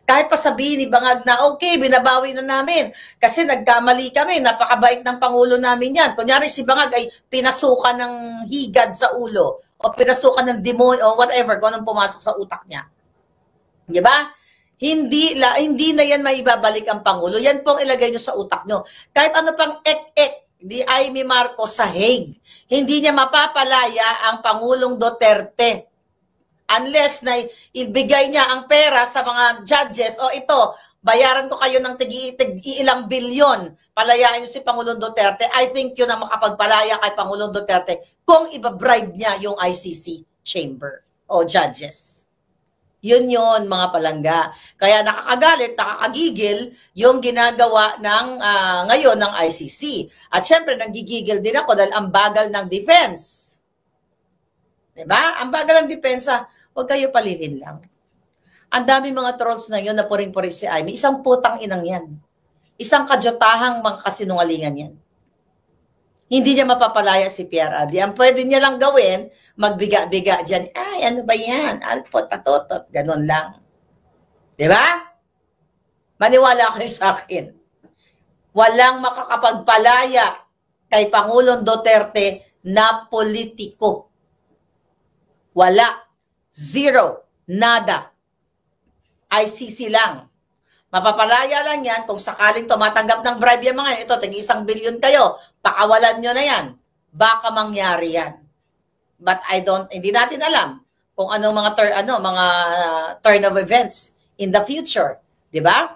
Kahit pa sabihin ni Bangag na, okay, binabawi na namin. Kasi nagkamali kami, napakabait ng Pangulo namin yan. Kunyari si Bangag ay pinasukan ng higad sa ulo o pinasukan ng demonyo o whatever, kung anong pumasok sa utak niya. Di ba? Hindi na yan maibabalik ang Pangulo. Yan pong ilagay nyo sa utak nyo. Kahit ano pang ek-ek, di Amy Marcos sa Hague, hindi niya mapapalaya ang Pangulong Duterte. Unless na ibigay niya ang pera sa mga judges, o ito, bayaran ko kayo ng ilang bilyon, palayain niyo si Pangulong Duterte, I think yun ang makapagpalaya kay Pangulong Duterte kung ibabribe niya yung ICC chamber o judges. Yun mga palangga. Kaya nakakagalit, nakakagigil yung ginagawa ng ngayon ng ICC. At syempre, nagigigil din ako dahil ang bagal ng defense. Diba? Ang bagal ng depensa, huwag kayo palilin lang. Ang dami mga trolls na yun na puring-puring si Amy. Isang putang inang yan. Isang kadyotahang mga kasinungalingan yan. Hindi niya mapapalaya si Pierre Adi. Ang pwede niya lang gawin, magbiga-biga dyan. Ay, ano ba yan? Alpot, patotot. Ganon lang. Diba? Maniwala kayo sa akin. Walang makakapagpalaya kay Pangulong Duterte na politiko. Wala. Zero. Nada. ICC lang. Mapapalaya lang yan kung sakaling tumatanggap ng bribe yung mga ito, tig 1 bilyon kayo, pakawalan nyo na yan. Baka mangyari yan. But hindi natin alam kung anong mga turn of events in the future. Diba?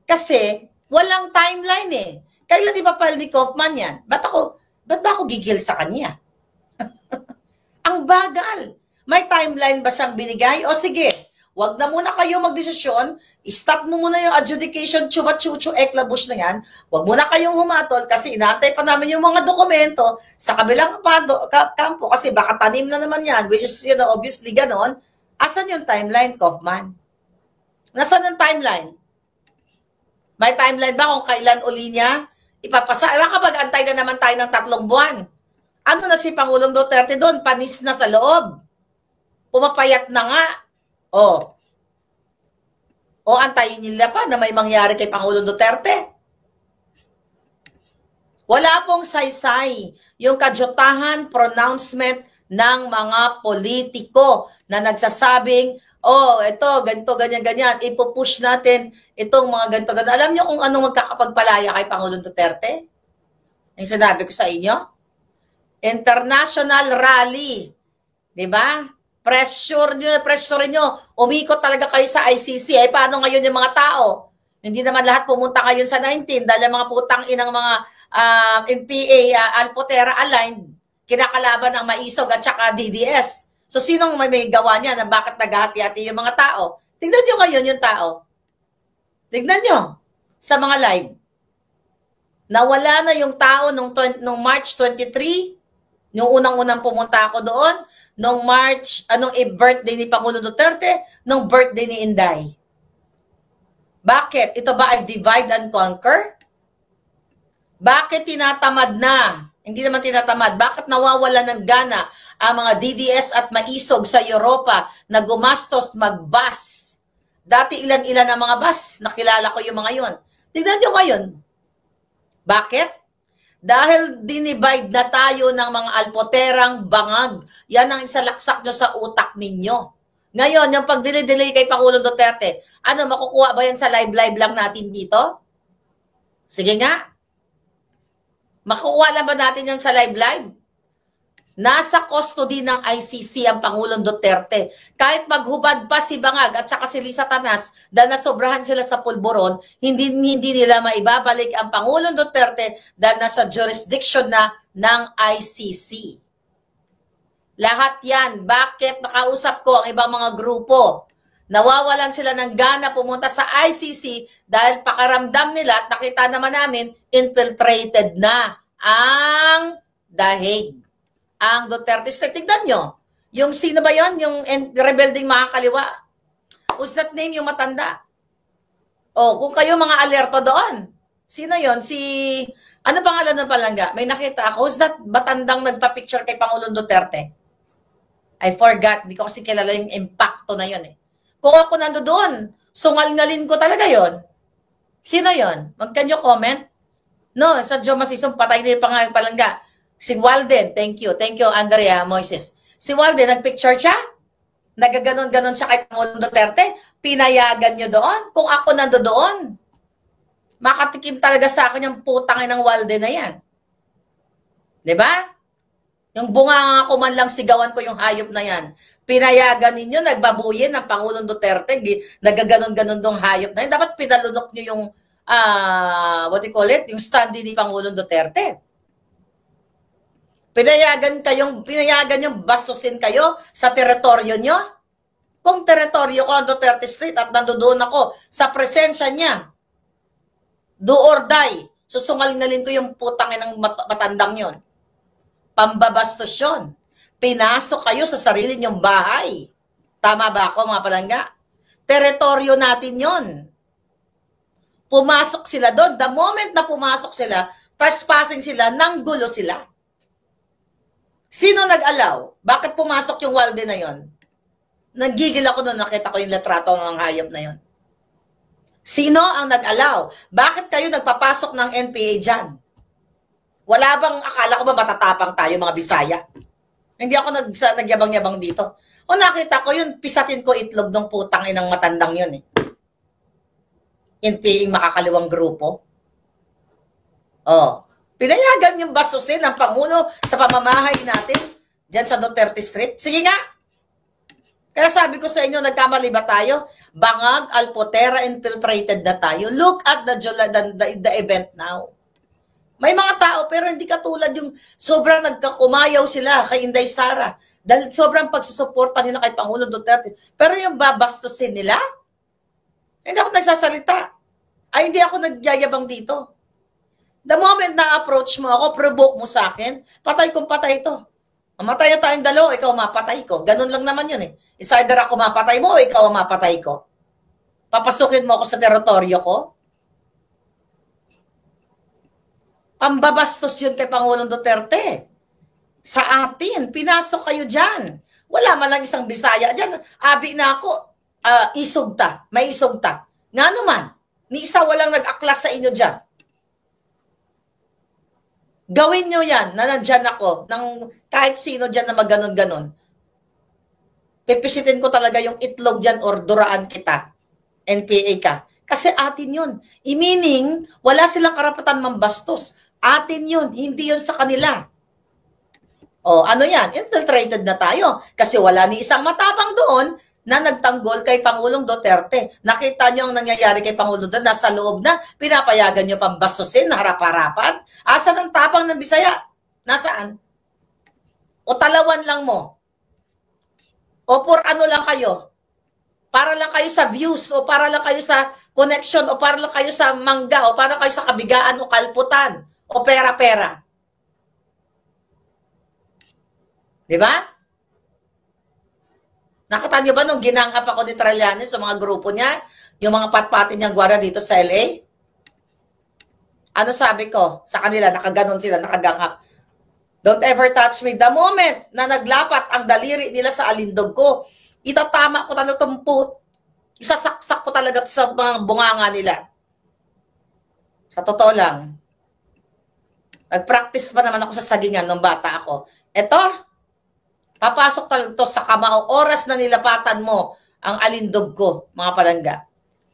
Kasi walang timeline eh. Kailan ipapal ni Kaufman yan? Ba't ba ako gigil sa kanya? Ang bagal. May timeline ba siyang binigay? O sige, wag na muna kayo magdesisyon, stop mo muna yung adjudication, chuba-chuchu, eklabush na yan. Wag muna kayong humatol kasi inaantay pa namin yung mga dokumento sa kabilang kampo kasi baka tanim na naman yan, which is, obviously ganon. Asan yung timeline, Kaufman? Nasaan yung timeline? May timeline ba kung kailan uli niya ipapasa? Kapag antay na naman tayo ng 3 buwan. Ano na si Pangulong Duterte doon? Panis na sa loob. Pumapayat na nga. O antayin nila pa na may mangyari kay Pangulong Duterte. Wala pong saysay yung kadyotahan pronouncement ng mga politiko na nagsasabing, ito, ganito, ganyan, ipupush natin itong mga ganito, ganyan. Alam niyo kung anong magkakapagpalaya kay Pangulong Duterte? Yung sinabi ko sa inyo? International rally. Diba? Pressure nyo. Umikot talaga kayo sa ICC. Ay, paano ngayon yung mga tao? Hindi naman lahat pumunta kayo sa 19 dahil mga putang inang mga NPA, Alpotera aligned, kinakalaban ng Maisog at saka DDS. So, sinong may gawa niya na bakit naghati-hati yung mga tao? Tignan nyo ngayon yung tao. Tignan nyo sa mga live. Nawala na yung tao nung March 23, nung unang-unang pumunta ako doon, nung March, birthday ni Pangulong Duterte, nung birthday ni Inday. Bakit? Ito ba ay divide and conquer? Bakit tinatamad na? Hindi naman tinatamad. Bakit nawawala ng gana ang mga DDS at Maisog sa Europa na gumastos mag-bus? Dati ilan-ilan ang mga bus. Nakilala ko yung mga yon. Tignan nyo ngayon. Bakit? Dahil dinivide na tayo ng mga alpoterang bangag. Yan ang isalaksak nyo sa utak ninyo. Ngayon, yung pag-delay kay Pangulong Duterte, makukuha ba yan sa live lang natin dito? Sige nga. Makukuha lang ba natin yan sa live? Nasa custody ng ICC ang Pangulong Duterte. Kahit maghubad pa si Bangag at saka si Lisa Tanas dahil nasobrahan sila sa pulburon, hindi nila maibabalik ang Pangulong Duterte dahil nasa jurisdiction na ng ICC. Lahat yan. Bakit nakausap ko ang ibang mga grupo? Nawawalan sila ng gana pumunta sa ICC dahil pakaramdam nila at nakita naman namin infiltrated na ang The Hague. Ang Duterte State. Tignan nyo. Yung sino ba yon? Yung rebelding mga kaliwa. Who's that name? Yung matanda. Kung kayo mga alerto doon. Sino yon? Ano pangalan ng palangga? May nakita ako. Who's that matandang nagpa-picture kay Pangulong Duterte? I forgot. Di ko kasi kilala yung impacto na yon eh. Kung ako nandoon, Sungal-ngalin ko talaga yon. Sino yon? Can you comment? No, sa Joe Masisong, patay na yung palangga. Si Walden, thank you. Thank you, Andrea Moises. Si Walden, nagpicture siya? Nagaganon-ganon siya kay Pangulong Duterte? Pinayagan nyo doon? Kung ako nando doon, makatikim talaga sa akin yung putangin ng Walden na yan. Diba? Yung bunga ko man lang sigawan ko yung hayop na yan. Pinayagan ninyo, nagbabuyin ng Pangulong Duterte, nagaganon-ganon dong hayop na yan. Dapat pinalunok nyo yung, what do you call it? Yung standee ni Pangulong Duterte. Pinayagan yung bastusin kayo sa teritoryo nyo. Kung teritoryo ko ang Duterte Street at nandoon ako sa presensya niya, do or die, susungalingalin ko yung putangin ng matandang yon. Pambabastos yun. Pinasok kayo sa sarili nyong bahay. Tama ba ako, mga palangga? Teritoryo natin yon. Pumasok sila doon. The moment na pumasok sila, trespassing sila, nanggulo sila. Sino nag-allow? Bakit pumasok yung Walden na yon? Nagigil ako noon, nakita ko yung letrato ng hayop na yon. Sino ang nag-allow? Bakit kayo nagpapasok ng NPA dyan? Wala bang, akala ko ba matatapang tayo mga Bisaya? Hindi ako nagyabang-yabang dito. O nakita ko yun, pisatin ko itlog ng putang inang matandang yun eh. NPA makakaliwang grupo. Oh, pinayagan yung basusin ng Pangulo sa pamamahay natin dyan sa Duterte Street. Sige nga. Kaya sabi ko sa inyo, nagkamali ba tayo? Bangag, Alpotera, infiltrated na tayo. Look at the event now. May mga tao pero hindi katulad yung sobrang nagkakumayaw sila kay Inday Sara. Dahil sobrang pagsusuporta nila kay Pangulong Duterte. Pero yung babastusin nila, hindi ako nagsasalita. Ay, hindi ako nagyayabang dito. The moment na approach mo ako, provoke mo sa akin, patay kong patay ito. Mamatay na tayong dalawa, ikaw mapatay ko. Ganun lang naman yun eh. It's either ako mapatay mo o ikaw mapatay ko. Papasukin mo ako sa teritoryo ko. Pambabastos yun kay Pangulong Duterte. Sa atin, pinasok kayo dyan. Wala man lang isang Bisaya dyan. Abi na ako, isugta, may isugta. Nga naman, ni isa walang nag-aklas sa inyo dyan. Gawin nyo yan, na nandyan ako, ng kahit sino dyan na maganon-ganon. Pipisitin ko talaga yung itlog dyan or duraan kita. NPA ka. Kasi atin yun. I-meaning, wala silang karapatan mambastos. Atin yun, hindi yun sa kanila. O, ano yan? Infiltrated na tayo. Kasi wala ni isang matapang doon na nagtanggol kay Pangulong Duterte. Nakita nyo ang nangyayari kay Pangulong Duterte. Nasa loob na, pinapayagan nyo pang bastusin na harap-harapan. Asan ang tapang ng Bisaya? Nasaan? O talawan lang mo? O por ano lang kayo? Para lang kayo sa views, o para lang kayo sa connection, o para lang kayo sa mangga, o para kayo sa kabigaan, o kalputan, o pera-pera. Di ba? Nakita niyo ba nung ginangap ako ni Trillanes sa mga grupo niya, yung mga patpatin niyang gwara dito sa LA? Ano sabi ko sa kanila? Nakaganon sila, nakagangap. Don't ever touch me. The moment na naglapat ang daliri nila sa alindog ko, itatama ko talaga tumput. Isasaksak ko talaga sa mga bunganga nila. Sa totoo lang. Nag-practice pa naman ako sa sagingan nung bata ako. Eto, papasok talaga to sa kamao. Oras na nilapatan mo ang alindog ko, mga palangga.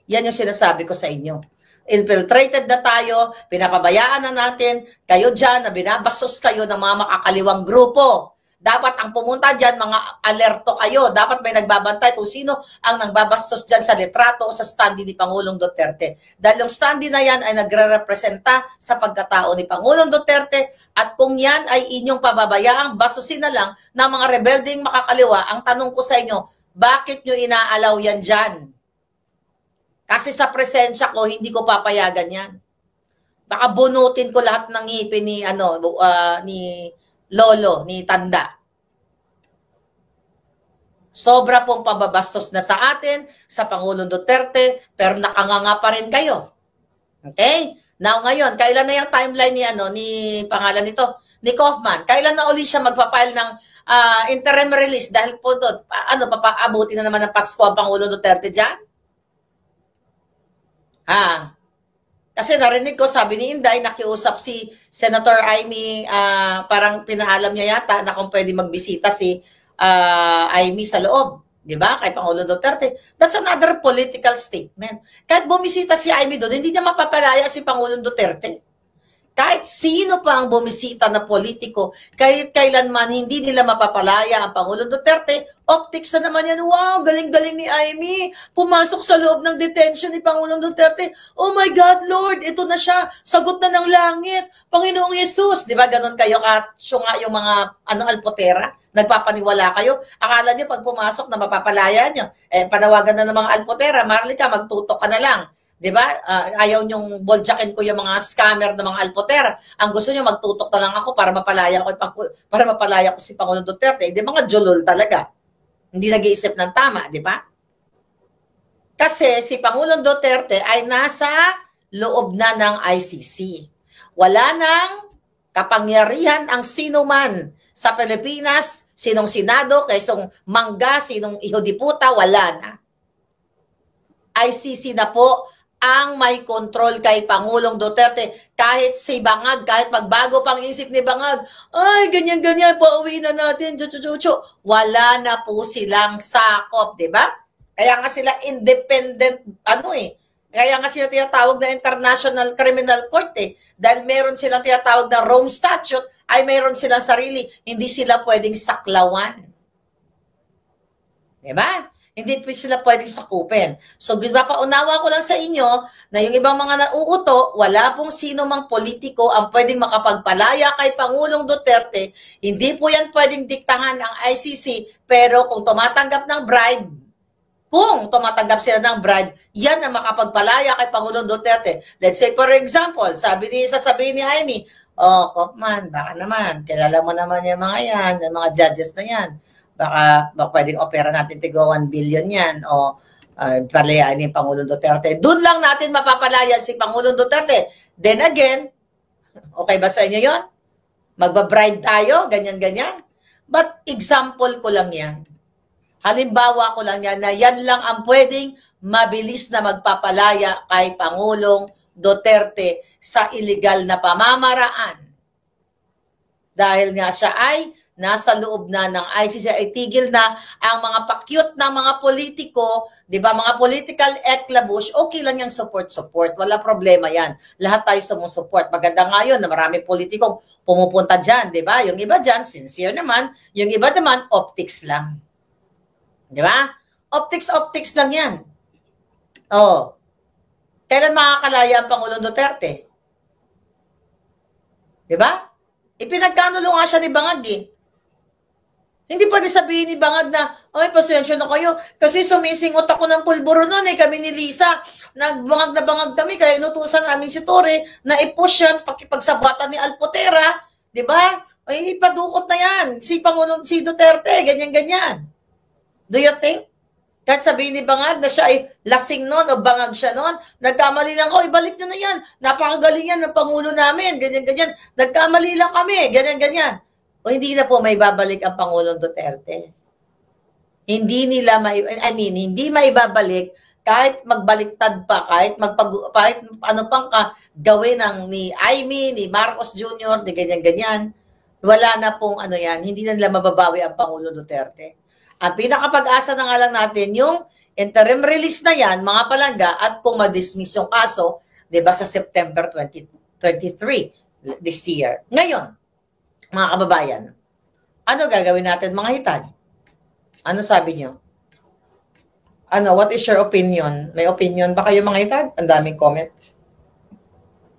Yan yung sinasabi ko sa inyo. Infiltrated na tayo, pinapabayaan na natin, kayo dyan na binabastos kayo ng mga makakaliwang grupo. Dapat ang pumunta dyan, mga alerto kayo. Dapat may nagbabantay kung sino ang nagbabastos dyan sa litrato o sa standee ni Pangulong Duterte. Dahil yung standee na yan ay nagre-representa sa pagkatao ni Pangulong Duterte at kung yan ay inyong pababayaang bastusin na lang ng mga rebelding makakaliwa, ang tanong ko sa inyo, bakit nyo inaalaw yan dyan? Kasi sa presensya ko, hindi ko papayagan yan. Baka bunutin ko lahat ng ngipin ni, ni Lolo, ni Tanda. Sobra pong pababastos na sa atin, sa Pangulong Duterte, pero nakanganga pa rin kayo. Okay? Now ngayon, kailan na yung timeline ni pangalan nito, ni Kaufman? Kailan na uli siya magpapile ng interim release dahil po doon, papaabuti na naman ng Pasko ang Pangulong Duterte dyan? Ah, kasi narinig ko, sabi ni Inday, nakiusap si Senator Amy, parang pinaalam niya yata na kung pwede magbisita si Amy sa loob. Di ba? Kay Pangulo Duterte. That's another political statement. Kahit bumisita si Amy doon, hindi niya mapapalaya si Pangulong Duterte. Kahit sino pa ang bumisita na politiko, kahit kailanman hindi nila mapapalaya ang Pangulong Duterte, optics na naman yan, wow, galing-galing ni Amy, pumasok sa loob ng detention ni Pangulong Duterte, oh my God, Lord, ito na siya, sagot na ng langit, Panginoong Yesus, di ba, ganon kayo, kasyunga yung mga, alpotera, nagpapaniwala kayo, akala nyo pag pumasok na mapapalaya nyo, panawagan na ng mga alpotera, Marlica, magtutok ka na lang, di ba? Ayaw niyong boljakin ko yung mga scammer ng mga alpotera. Ang gusto niyo magtutok na lang ako para mapalaya ko si Pangulong Duterte. Di mga jolol talaga. Hindi nag-iisip ng tama, di ba? Kasi si Pangulong Duterte ay nasa loob na ng ICC. Wala nang kapangyarihan ang sino man sa Pilipinas, sinong senado, kaysong mangga, sinong ihodiputa, wala na. ICC na po ang may control kay Pangulong Duterte. Kahit si Bangag, kahit magbago pang isip ni Bangag, ay, ganyan-ganyan, pauwi na natin, chuchu-chuchu. Wala na po silang sakop, di ba? Kaya nga sila independent, kaya nga sila tinatawag na International Criminal Court Dahil meron silang tinatawag na Rome Statute, ay meron silang sarili, hindi sila pwedeng saklawan. Di ba? Hindi sila pwedeng sakupin. So, diba, paunawa ko lang sa inyo na yung ibang mga nauuto, wala pong sino mang politiko ang pwedeng makapagpalaya kay Pangulong Duterte. Hindi po yan pwedeng diktahan ng ICC, pero kung tumatanggap ng bribe, yan ang makapagpalaya kay Pangulong Duterte. Let's say, for example, sasabihin ni Jaime, oh, Kopman, baka naman, kilala mo naman yung mga yan, yung mga judges na yan. Baka pwedeng opera natin tigo 1 billion yan o palayaan ni Pangulong Duterte. Doon lang natin mapapalaya si Pangulong Duterte. Then again, okay ba sa inyo yon? Magbabride tayo, ganyan-ganyan. But example ko lang yan. Halimbawa ko lang yan na yan lang ang pwedeng mabilis na magpapalaya kay Pangulong Duterte sa illegal na pamamaraan. Dahil nga siya ay nasa loob na ng ICC, ay tigil na ang mga pakyut ng mga politiko, di ba, mga political eklabush, okay lang yung support. Wala problema yan. Lahat tayo sumusupport. Maganda nga yun na marami politikong pumupunta dyan, di ba? Yung iba dyan, sincere naman. Yung iba naman, optics lang. Di ba? Optics lang yan. Oh. Kailan makakalaya ang Pangulong Duterte? Di ba? Ipinagkanulo nga siya ni Bangag Hindi pwede sabihin ni Bangag na, ay, pasensya na kayo, kasi sumisingot ako ng pulburo noon kami ni Lisa, nagbangag na bangag kami, kaya inutusan namin si Torre na i-push yan, pakipagsabatan ni Alpotera, di ba? Ay, ipadukot na yan, si Duterte, ganyan-ganyan. Do you think? Kahit sabihin ni Bangag na siya ay lasing noon o bangag siya noon, nagkamali lang ko, ibalik nyo na yan, napakagaling yan ng Pangulo namin, ganyan-ganyan, nagkamali lang kami, ganyan-ganyan. O hindi na po may babalik ang Pangulong Duterte. Hindi maibabalik kahit magbaliktad pa, kahit ano pang gawin ni Amy, ni Marcos Jr., ni ganyan-ganyan. Wala na pong yan, hindi na nila mababawi ang Pangulong Duterte. Ang pinakapag-asa na nga lang natin, yung interim release na yan, mga palangga, at kung ma-dismiss yung kaso, di ba, sa September 2023 this year. Ngayon, mga kababayan, ano gagawin natin mga hitad? Ano sabi nyo? What is your opinion? May opinion ba kayo mga hitad? Ang daming comment.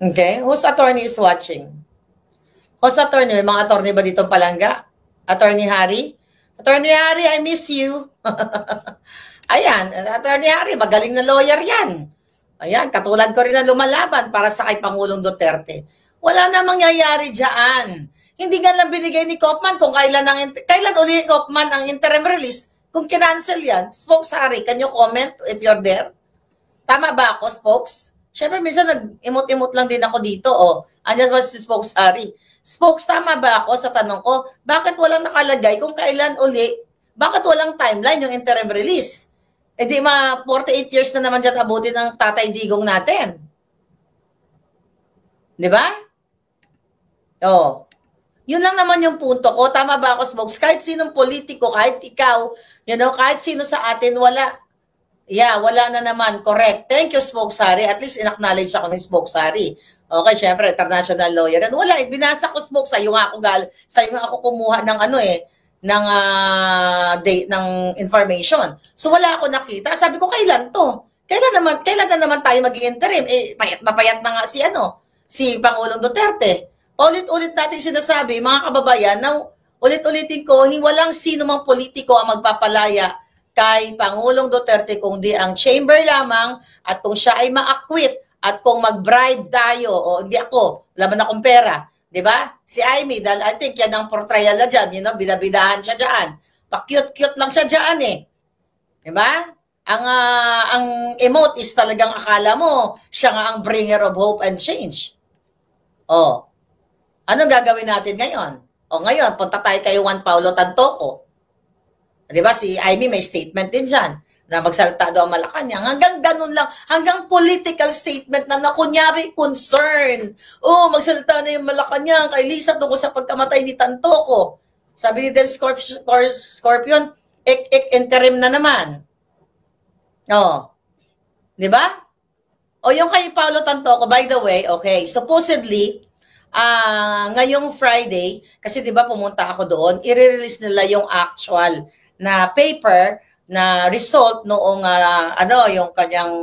Okay? Whose attorney is watching? Whose attorney? May mga attorney ba dito palangga? Attorney Harry? Attorney Harry, I miss you. Ayan, Attorney Harry, magaling na lawyer yan. Ayan, katulad ko rin na lumalaban para sa kay Pangulong Duterte. Wala na mangyayari dyan. Hindi nga lang binigay ni Kopman kung kailan uli Kopman ang interim release, kung kinancel yan. Spokes Harry, can you comment if you're there? Tama ba ako, Spokes? Siyempre, minsan nag-imot-imot lang din ako dito. Andiyan ba si Spokes Harry? Spokes, tama ba ako sa tanong ko? Bakit walang nakalagay kung kailan uli? Bakit walang timeline yung interim release? Eh di 48 years na naman dyan abutin ng Tatay Digong natin. Di ba? Oh. Yun lang naman yung punto ko. Tama ba ako, Smokes? Kahit sinong politiko, kahit ikaw, kahit sino sa atin, wala. Yeah, wala na naman. Correct. Thank you, Smokes Hari. At least in-acknowledge ako ni Smokes Hari. Okay, syempre, international lawyer. And wala, binasa ko, Smokes. Sa'yo nga ako kumuha ng ng information. So wala ako nakita. Sabi ko, kailan to? Kailan na naman tayo maging interim? Eh, payat na nga si Pangulong Duterte. Ulit-ulit natin sinasabi, mga kababayan, na ulit-ulitin ko, walang sino mang politiko ang magpapalaya kay Pangulong Duterte kung di ang chamber lamang at kung siya ay ma-acquit at kung mag-bribe tayo o hindi ako, laman akong pera. Diba? Si Amy, dahil I think yan ang portrayal na dyan, bidabidahan siya dyan. Pa-cute-cute lang siya dyan eh. Diba? Ang emote is talagang akala mo, siya nga ang bringer of hope and change. Oh. Anong gagawin natin ngayon? O ngayon, punta tayo kay Juan Paulo Tantoco. Di ba? Si Amy may statement din dyan na magsalita daw ang Malacanang. Hanggang ganun lang. Hanggang political statement na kunyari concern. Oh, magsalita na yung Malacanang kay Lisa tungkol sa pagkamatay ni Tantoco. Sabi ni Den Scorpion, interim na naman. Oh. Di ba? O yung kay Paulo Tantoco, by the way, okay, supposedly, ngayong Friday, kasi 'di ba pumunta ako doon, i-release nila yung actual na paper na result noong yung kanyang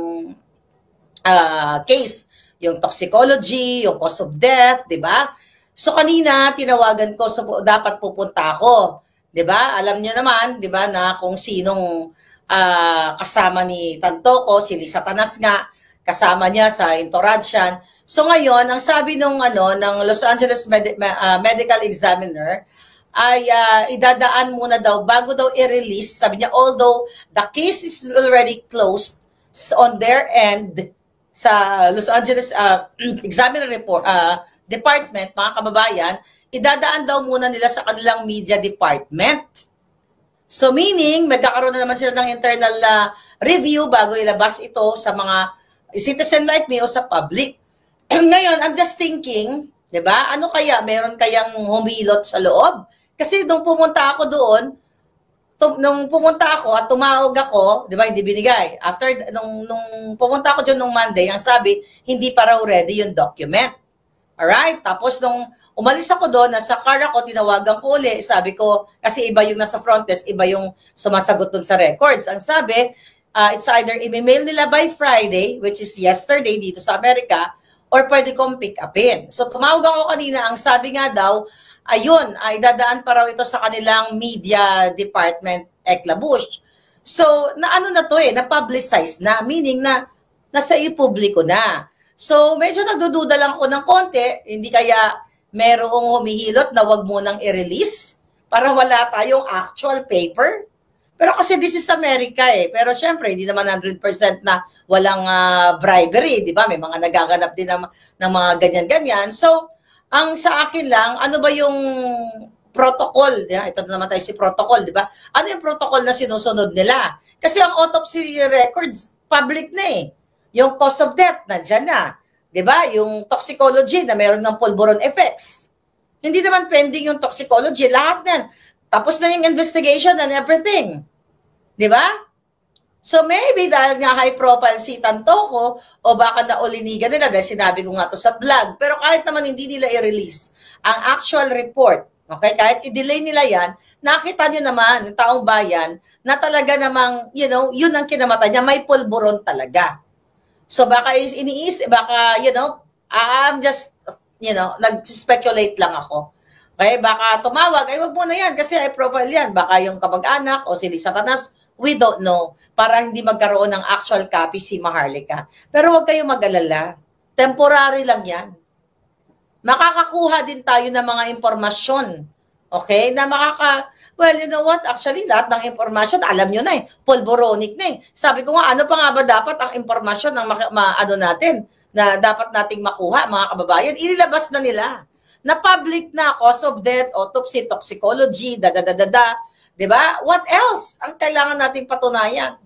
case, yung toxicology, yung cause of death, 'di ba? So kanina tinawagan ko, so dapat pupunta ako, 'di ba? Alam niyo naman, 'di ba, na kung sinong kasama ni Tantoco, si Lisa Tanas nga, kasama niya sa entourage. So ngayon, ang sabi ng Los Angeles Medical Examiner ay idadaan muna daw bago daw i-release. Sabi niya, although the case is already closed on their end sa Los Angeles Examiner Department, mga kababayan, idadaan daw muna nila sa kanilang media department. So meaning, magkakaroon na naman sila ng internal review bago ilabas ito sa mga citizen like me o sa public. Ngayon, I'm just thinking, 'di ba? Ano kaya, meron kayang humilot sa loob? Kasi nung pumunta ako doon, nung pumunta ako at tumawag ako, 'di ba, hindi binigay. After nung pumunta ako doon nung Monday, ang sabi, hindi pa raw ready yung document. Alright? Tapos nung umalis ako doon, nasa car ako, tinawagan ko uli. Sabi ko, kasi iba yung nasa front desk, iba yung sumasagot doon sa records. Ang sabi, it's either i-mail nila by Friday, which is yesterday dito sa Amerika, or pwede kong pick upin. So tumawag ako kanina, ang sabi nga daw, ayun, ay dadaan pa raw ito sa kanilang media department, Eklabush. So, na to na-publicize na, meaning na nasa ipubliko na. So, medyo nagdududa lang ako ng konti, hindi kaya merong humihilot na wag munang i-release para wala tayong actual paper. Pero kasi this is America Pero syempre, hindi naman 100% na walang bribery, di ba? May mga nagaganap din ng mga ganyan-ganyan. So, ang sa akin lang, ano ba yung protocol? Ito na naman tayo si protocol, di ba? Ano yung protocol na sinusunod nila? Kasi ang autopsy records, public na Yung cause of death, nandyan na. Di ba? Yung toxicology na meron ng pulburon effects. Hindi naman pending yung toxicology, lahat yan. Tapos na yung investigation and everything. Di ba? So maybe dahil nga high profile si Tantoco o baka naulinigan nila dahil sinabi ko nga to sa vlog. Pero kahit naman hindi nila i-release ang actual report, okay? Kahit i-delay nila yan, nakita nyo naman ng taong bayan na talaga namang, yun ang kinamatay niya, may pulburon talaga. So baka baka, I'm just, nag-speculate lang ako. Okay, baka tumawag, ay wag mo na yan kasi high profile yan. Baka yung kamag-anak o si Lisa Tanas, we don't know. Para hindi magkaroon ng actual copy si Maharlika. Pero wag kayong mag-alala. Temporary lang yan. Makakakuha din tayo ng mga impormasyon. Okay? Well, you know what? Actually, lahat ng impormasyon, alam nyo na pulboronic na Sabi ko nga, ano pa nga ba dapat ang impormasyon ng natin, na dapat nating makuha, mga kababayan? Ilabas na nila. Na public na, cause of death, autopsy, toxicology, diba? What else ang kailangan nating patunayan?